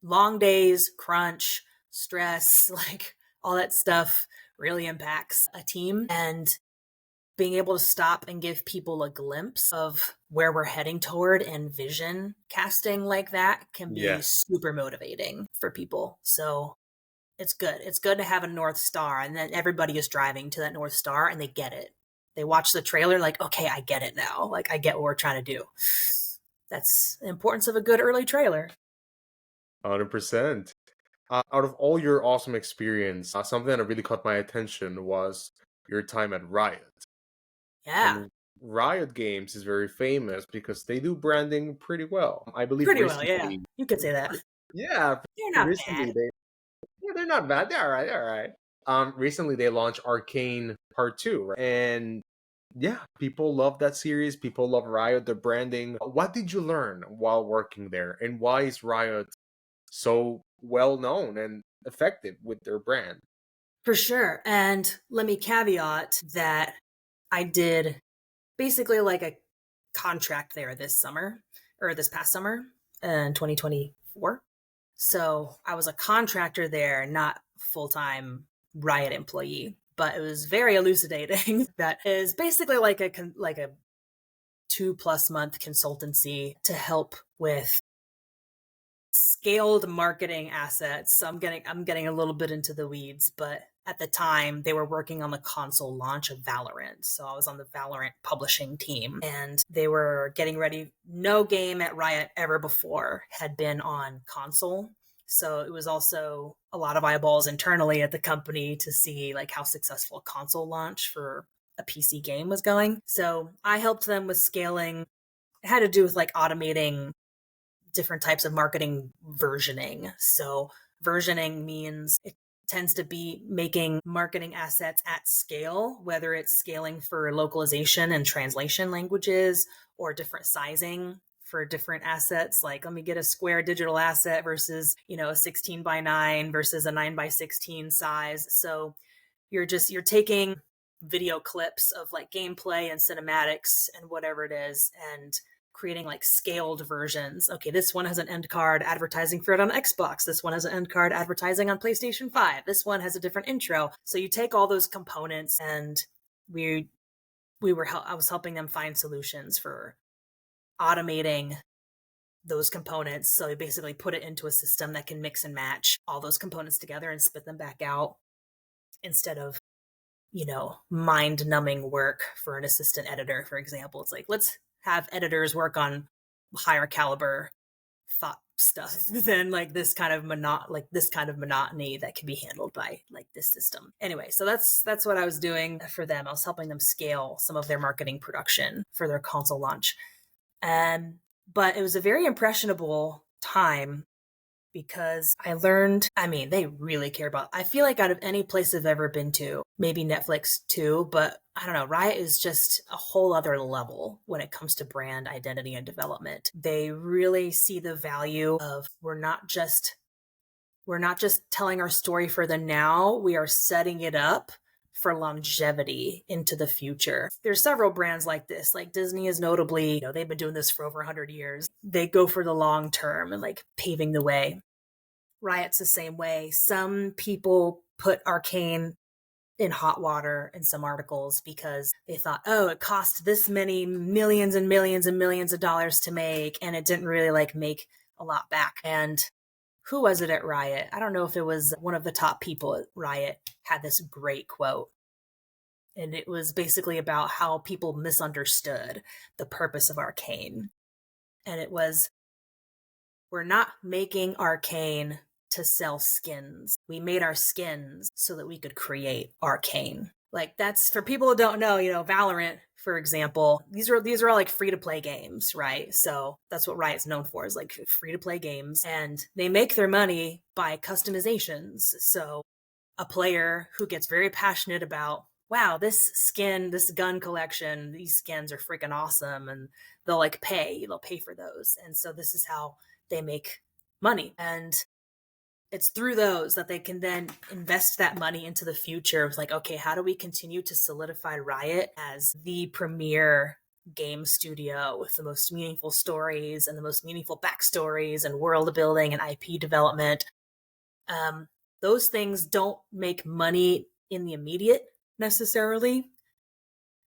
long days, crunch, stress, like all that stuff really impacts a team. And being able to stop and give people a glimpse of where we're heading toward and vision casting like that can be Yes. super motivating for people. So it's good. It's good to have a North Star, and then everybody is driving to that North Star and they get it. They watch the trailer like, okay, I get it now. Like, I get what we're trying to do. That's the importance of a good early trailer. 100%. Out of all your awesome experience, something that really caught my attention was your time at Riot. Yeah, And Riot Games is very famous because they do branding pretty well. I believe pretty well. Yeah, recently, you could say that. yeah, They're not recently bad. they're not bad. They're all right, all right. Recently they launched Arcane Part 2, right? And yeah, people love that series. People love Riot, the branding. What did you learn while working there? And why is Riot so well known and effective with their brand? For sure. And let me caveat that I did basically like a contract there this summer, or this past summer in 2024. So I was a contractor there, not full time Riot employee. But it was very elucidating. That is basically like a 2+ month consultancy to help with scaled marketing assets. So I'm getting a little bit into the weeds, but at the time they were working on the console launch of Valorant. So I was on the Valorant publishing team, and they were getting ready. No game at Riot ever before had been on console. So it was also a lot of eyeballs internally at the company to see like how successful a console launch for a PC game was going. So I helped them with scaling. It had to do with like automating different types of marketing versioning. So, versioning means it tends to be making marketing assets at scale, whether it's scaling for localization and translation languages, or different sizing for different assets. Like, let me get a square digital asset versus, a 16 by 9 versus a 9 by 16 size. So, you're taking video clips of like gameplay and cinematics and whatever it is, and creating like scaled versions. Okay, this one has an end card advertising for it on Xbox. This one has an end card advertising on PlayStation 5. This one has a different intro. So you take all those components, and I was helping them find solutions for automating those components. So they basically put it into a system that can mix and match all those components together and spit them back out, instead of, mind numbing work for an assistant editor, for example. It's like, let's have editors work on higher caliber thought stuff than like this kind of monotony that can be handled by like this system. Anyway, so that's what I was doing for them. I was helping them scale some of their marketing production for their console launch. But it was a very impressionable time, because I learned, they really care about, I feel like out of any place I've ever been to, maybe Netflix too, but I don't know, Riot is just a whole other level when it comes to brand identity and development. They really see the value of, we're not just telling our story for the now, we are setting it up for longevity into the future. There's several brands like this. Like Disney is notably, they've been doing this for over 100 years. They go for the long term and like paving the way. Riot's the same way. Some people put Arcane in hot water in some articles because they thought, oh, it cost this many millions and millions and millions of dollars to make, and it didn't really like make a lot back. And who was it at Riot? I don't know if it was one of the top people at Riot had this great quote. And it was basically about how people misunderstood the purpose of Arcane. And it was, we're not making Arcane to sell skins. We made our skins so that we could create Arcane. Like, that's for people who don't know, Valorant, for example, these are all like free to play games, right? So that's what Riot's known for, is like free to play games, and they make their money by customizations. So a player who gets very passionate about, wow, this skin, this gun collection, these skins are freaking awesome, and they'll pay for those. And so this is how they make money. And it's through those that they can then invest that money into the future. It's like, okay, how do we continue to solidify Riot as the premier game studio with the most meaningful stories and the most meaningful backstories and world building and IP development? Those things don't make money in the immediate necessarily,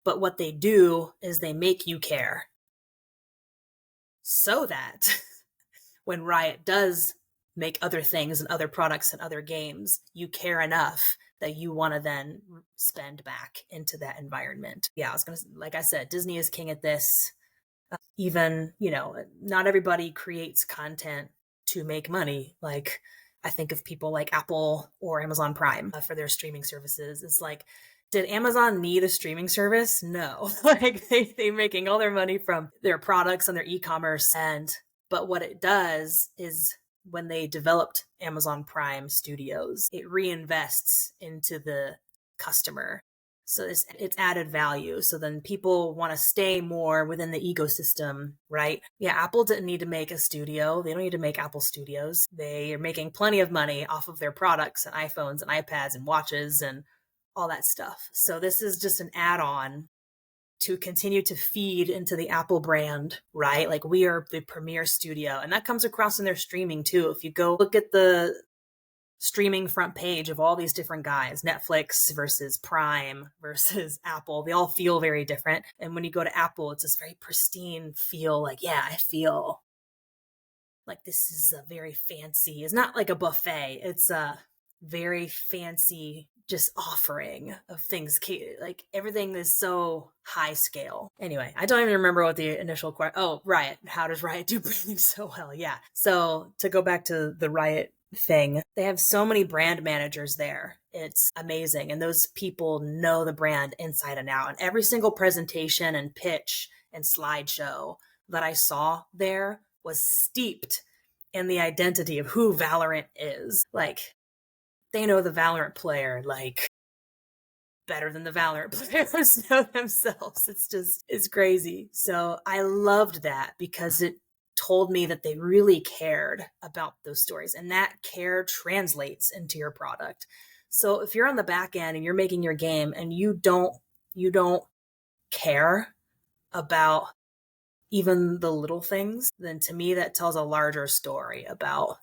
but what they do is they make you care, so that when Riot does make other things and other products and other games, you care enough that you want to then spend back into that environment. Yeah, like I said, Disney is king at this. Even, not everybody creates content to make money. Like, I think of people like Apple or Amazon Prime for their streaming services. It's like, did Amazon need a streaming service? No. Like, they're making all their money from their products and their e-commerce. But what it does is, when they developed Amazon Prime Studios, it reinvests into the customer. So it's added value. So then people want to stay more within the ecosystem, right? Yeah, Apple didn't need to make a studio. They don't need to make Apple Studios. They are making plenty of money off of their products and iPhones and iPads and watches and all that stuff. So this is just an add-on to continue to feed into the Apple brand, right? Like, we are the premier studio, and that comes across in their streaming too. If you go look at the streaming front page of all these different guys, Netflix versus Prime versus Apple, they all feel very different. And when you go to Apple, it's this very pristine feel, like, yeah, I feel like this is a very fancy, it's not like a buffet, it's a very fancy just offering of things. Like, everything is so high scale. Anyway, I don't even remember what the initial question. Oh, Riot. How does Riot do branding so well? Yeah. So to go back to the Riot thing, they have so many brand managers there. It's amazing. And those people know the brand inside and out. And every single presentation and pitch and slideshow that I saw there was steeped in the identity of who Valorant is. Like, they know the Valorant player, like, better than the Valorant players know themselves. It's crazy. So I loved that, because it told me that they really cared about those stories, and that care translates into your product. So if you're on the back end and you're making your game and you don't you don't care about even the little things, then to me that tells a larger story about,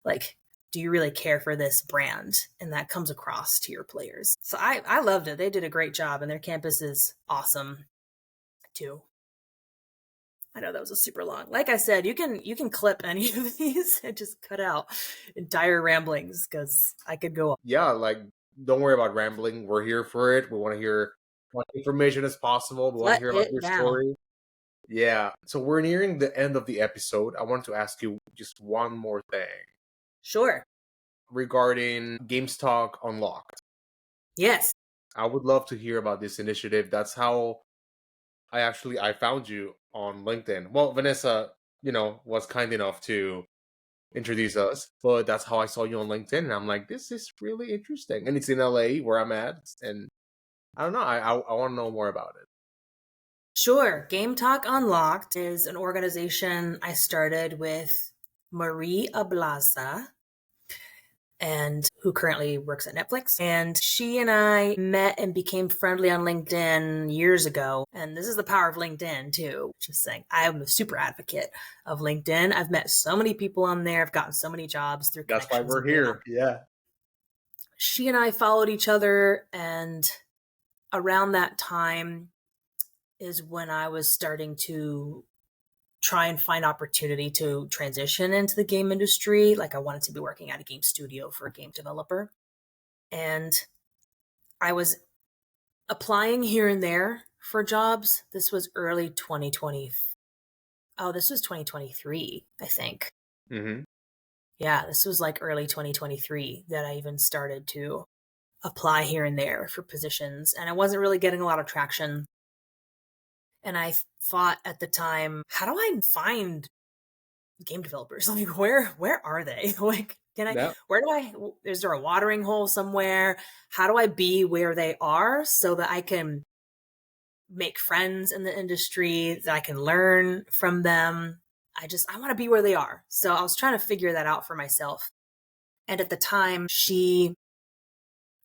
like, do you really care for this brand? And that comes across to your players. So I loved it. They did a great job, and their campus is awesome too. I know that was a super long. Like I said, you can clip any of these and just cut out entire ramblings because I could go on. Yeah, like, don't worry about rambling. We're here for it. We want to hear as much information as possible. We want to Let hear about it your down. story. Yeah. So we're nearing the end of the episode. I want to ask you just one more thing Sure. regarding Games Talk Unlocked. Yes. I would love to hear about this initiative. That's how I found you on LinkedIn. Well, Vanessa, was kind enough to introduce us, but that's how I saw you on LinkedIn, and I'm like, this is really interesting. And it's in LA where I'm at, and I don't know. I want to know more about it. Sure. Game Talk Unlocked is an organization I started with Marie Ablaza, and who currently works at Netflix. And she and I met and became friendly on LinkedIn years ago. And this is the power of LinkedIn too. Just saying, I'm a super advocate of LinkedIn. I've met so many people on there. I've gotten so many jobs through That's why connections we're and being on. here. Yeah. She and I followed each other, and around that time is when I was starting to try and find opportunity to transition into the game industry. Like, I wanted to be working at a game studio for a game developer. And I was applying here and there for jobs. This was early 2020. Oh, this was 2023, I think. Mm-hmm. Yeah, this was like early 2023 that I even started to apply here and there for positions. And I wasn't really getting a lot of traction. And I thought at the time, how do I find game developers? Like, where are they? Like, Yeah. is there a watering hole somewhere? How do I be where they are so that I can make friends in the industry, that I can learn from them? I want to be where they are. So I was trying to figure that out for myself. And at the time, she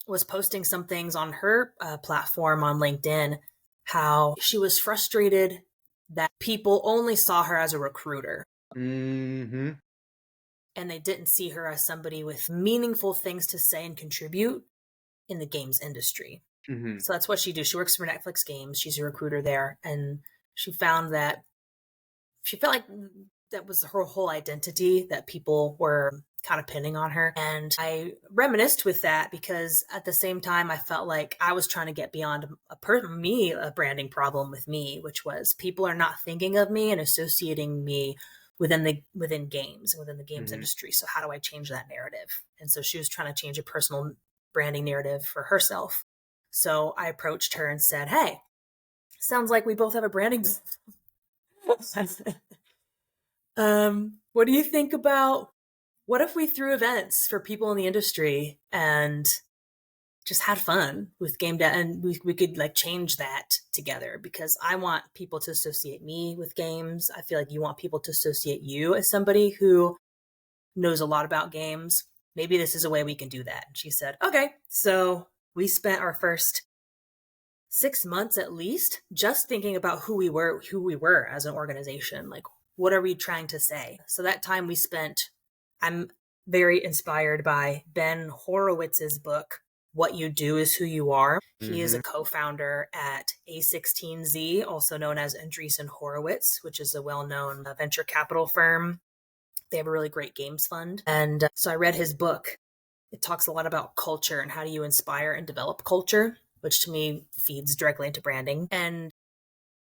was posting some things on her platform on LinkedIn, how she was frustrated that people only saw her as a recruiter. Mm-hmm. And they didn't see her as somebody with meaningful things to say and contribute in the games industry. Mm-hmm. So that's what she does. She works for Netflix Games. She's a recruiter there. And she found that she felt like that was her whole identity, that people were kind of pinning on her. And I reminisced with that because at the same time, I felt like I was trying to get beyond a branding problem with me, which was people are not thinking of me and associating me within games and within the games Mm-hmm. industry. So how do I change that narrative? And so she was trying to change a personal branding narrative for herself. So I approached her and said, hey, sounds like we both have a branding. What do you think about, what if we threw events for people in the industry and just had fun with game dev, and we could like change that together, because I want people to associate me with games. I feel like you want people to associate you as somebody who knows a lot about games. Maybe this is a way we can do that. And she said, okay. So we spent our first 6 months at least just thinking about who we were as an organization. Like, what are we trying to say? So that time we spent, I'm very inspired by Ben Horowitz's book, What You Do Is Who You Are. He is Mm-hmm. a co-founder at A16Z, also known as Andreessen Horowitz, which is a well-known venture capital firm. They have a really great games fund. And so I read his book. It talks a lot about culture and how do you inspire and develop culture, which to me feeds directly into branding. And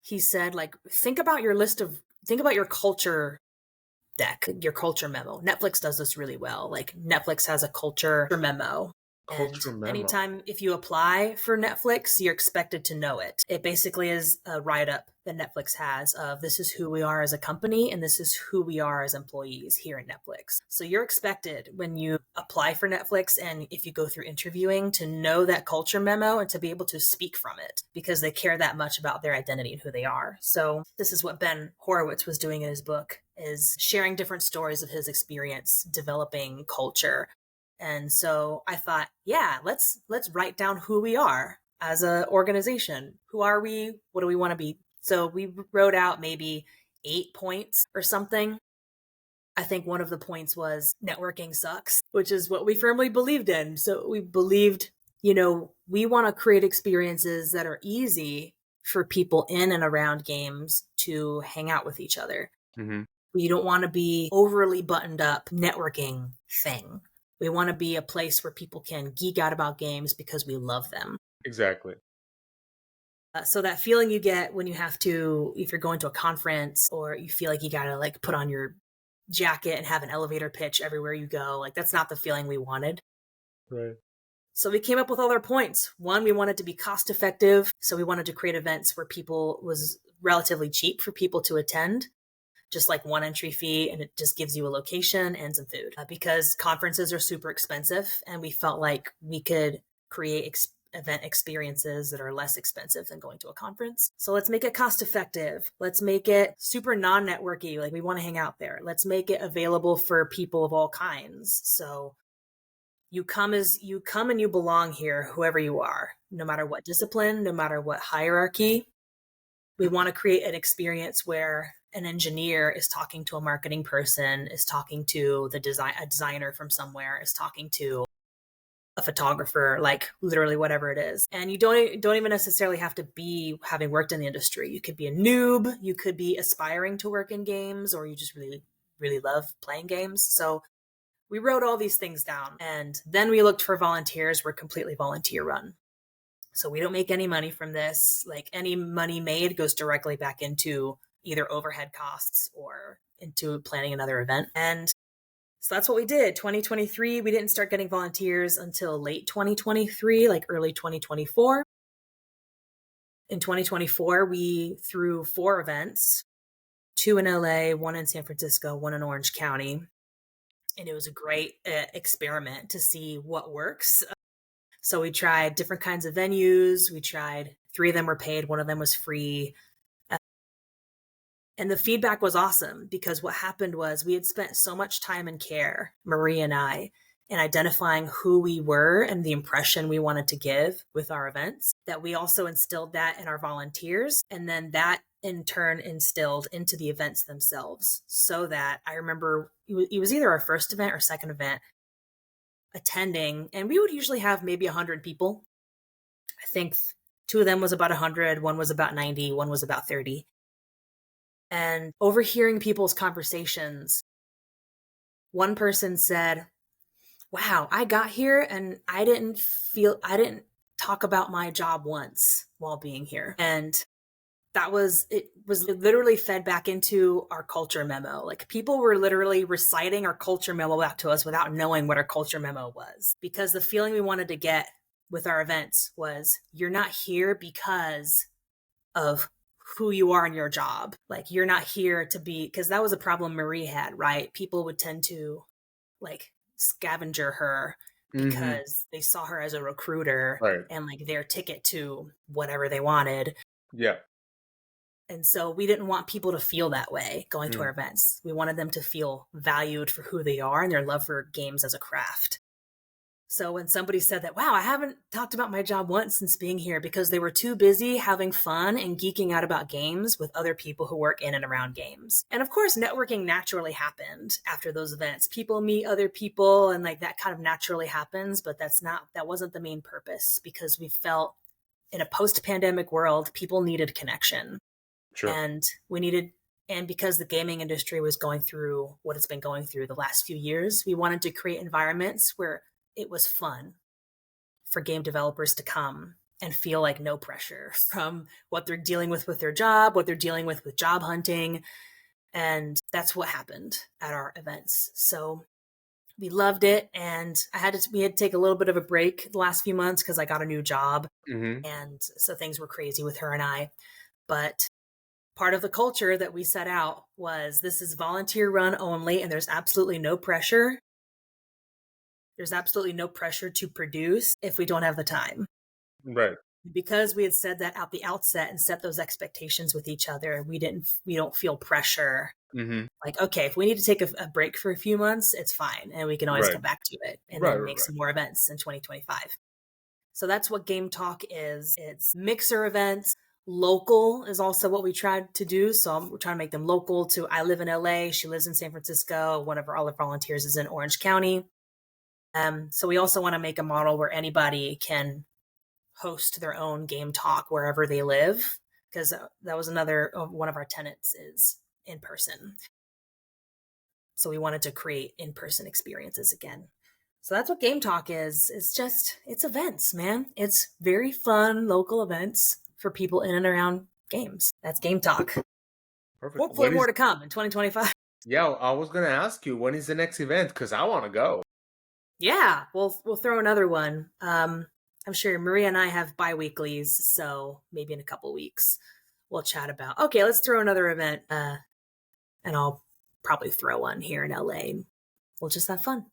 he said, like, think about your culture deck, your culture memo. Netflix does this really well. Like, Netflix has a culture memo. And Culture memo. anytime if you apply for Netflix, you're expected to know it. It basically is a write-up that Netflix has of, this is who we are as a company and this is who we are as employees here at Netflix. So you're expected when you apply for Netflix and if you go through interviewing to know that culture memo and to be able to speak from it, because they care that much about their identity and who they are. So this is what Ben Horowitz was doing in his book, is sharing different stories of his experience developing culture. And so I thought, yeah, let's write down who we are. as a organization. Who are we? What do we want to be? So we wrote out maybe 8 points or something. I think one of the points was networking sucks, which is what we firmly believed in. So we believed, we want to create experiences that are easy for people in and around games to hang out with each other. Mm-hmm. We don't want to be overly buttoned up networking thing. We want to be a place where people can geek out about games because we love them. Exactly. So that feeling you get when you have to, if you're going to a conference or you feel like you got to like put on your jacket and have an elevator pitch everywhere you go, like that's not the feeling we wanted. Right. So we came up with all our points. One, we wanted to be cost effective. So we wanted to create events where people was relatively cheap for people to attend, just like one entry fee, and it just gives you a location and some food, because conferences are super expensive, and we felt like we could create event experiences that are less expensive than going to a conference. So let's make it cost effective. Let's make it super non-networky. Like we want to hang out there. Let's make it available for people of all kinds. So you come and you belong here, whoever you are, no matter what discipline, no matter what hierarchy. We want to create an experience where an engineer is talking to a marketing person, is talking to a designer from somewhere, is talking to a photographer, like literally whatever it is. And you don't even necessarily have to be having worked in the industry. You could be a noob, you could be aspiring to work in games, or you just really, really love playing games. So we wrote all these things down, and then we looked for volunteers. We're completely volunteer run. So we don't make any money from this. Like any money made goes directly back into either overhead costs or into planning another event. And so that's what we did. 2023, we didn't start getting volunteers until late 2023, like early 2024. In 2024, we threw 4 events, 2 in LA, 1 in San Francisco, 1 in Orange County. And it was a great experiment to see what works. So we tried different kinds of venues. We tried 3 of them were paid, 1 of them was free. And the feedback was awesome, because what happened was we had spent so much time and care, Marie and I, in identifying who we were and the impression we wanted to give with our events, that we also instilled that in our volunteers. And then that in turn instilled into the events themselves. So that I remember it was either our first event or second event attending, and we would usually have maybe 100 people. I think 2 of them was about 100, 1 was about 90, 1 was about 30. And overhearing people's conversations, one person said, wow, I got here and I didn't talk about my job once while being here. And it was literally fed back into our culture memo. Like people were literally reciting our culture memo back to us without knowing what our culture memo was, because the feeling we wanted to get with our events was, you're not here because of who you are in your job. Like you're not here to be, because that was a problem Marie had, right? People would tend to like scavenger her because they saw her as a recruiter, right, and like their ticket to whatever they wanted. Yeah. And so we didn't want people to feel that way going to our events. We wanted them to feel valued for who they are and their love for games as a craft. So when somebody said that, wow, I haven't talked about my job once since being here, because they were too busy having fun and geeking out about games with other people who work in and around games. And of course, networking naturally happened after those events. People meet other people and like that kind of naturally happens, but that wasn't the main purpose, because we felt in a post-pandemic world, people needed connection. Sure. And because the gaming industry was going through what it's been going through the last few years, we wanted to create environments where it was fun for game developers to come and feel like no pressure from what they're dealing with their job, what they're dealing with job hunting. And that's what happened at our events. So we loved it. And we had to take a little bit of a break the last few months because I got a new job. And so things were crazy with her and I. But part of the culture that we set out was, this is volunteer run only, and there's absolutely no pressure. There's absolutely no pressure to produce if we don't have the time. Right. Because we had said that at the outset and set those expectations with each other, we don't feel pressure. Like, okay, if we need to take a break for a few months, it's fine. And we can always come back to it and then make some more events in 2025. So that's what Game Talk is. It's mixer events. Local is also what we tried to do. So we're trying to make them local to, I live in LA. She lives in San Francisco. One of our other volunteers is in Orange County. So we also want to make a model where anybody can host their own Game Talk wherever they live, because that was another one of our tenets is in person. So we wanted to create in-person experiences again. So that's what Game Talk is. It's events, man. It's very fun local events for people in and around games. That's Game Talk. Perfect. Hopefully more to come in 2025. Yeah, I was gonna ask you, when is the next event? Because I want to go. Yeah, we'll throw another one. I'm sure Maria and I have bi-weeklies, so maybe in a couple weeks we'll chat about, okay, let's throw another event, and I'll probably throw one here in LA. We'll just have fun.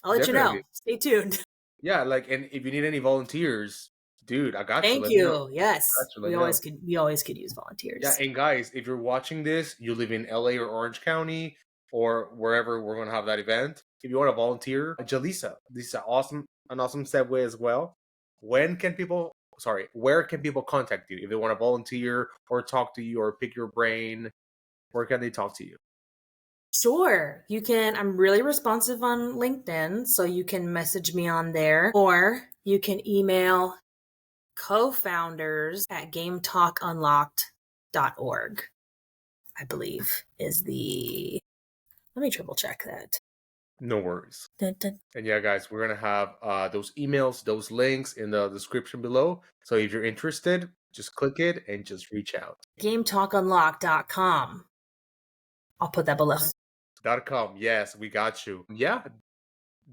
I'll let you know. Stay tuned. Yeah, like, and if you need any volunteers, dude, I got you. Thank Let me know. you. Yes, Got you, let we me always know. could use volunteers. Yeah, and guys, if you're watching this, you live in LA or Orange County or wherever we're gonna have that event. If you want to volunteer, Jalyssa, this is an awesome segue as well. Where can people contact you if they want to volunteer or talk to you or pick your brain? Where can they talk to you? Sure. You can, I'm really responsive on LinkedIn, so you can message me on there, or you can email co-founders at gametalkunlocked.org, I believe is the, let me triple check that. No worries. Dun, dun. And yeah, guys, we're gonna have those emails, those links in the description below. So if you're interested, just click it and just reach out. gametalkunlocked.com. I'll put that below. .com. Yes, we got you. Yeah,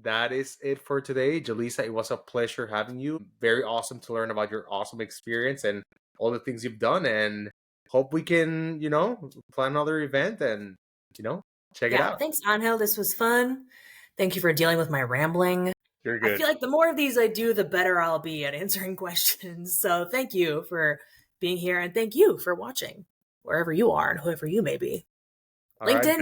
that is it for today. Jalyssa, it was a pleasure having you. Very awesome to learn about your awesome experience and all the things you've done. And hope we can, plan another event and, check it out. Thanks, Angel. This was fun. Thank you for dealing with my rambling. You're good. I feel like the more of these I do, the better I'll be at answering questions. So thank you for being here, and thank you for watching wherever you are and whoever you may be. All LinkedIn. right.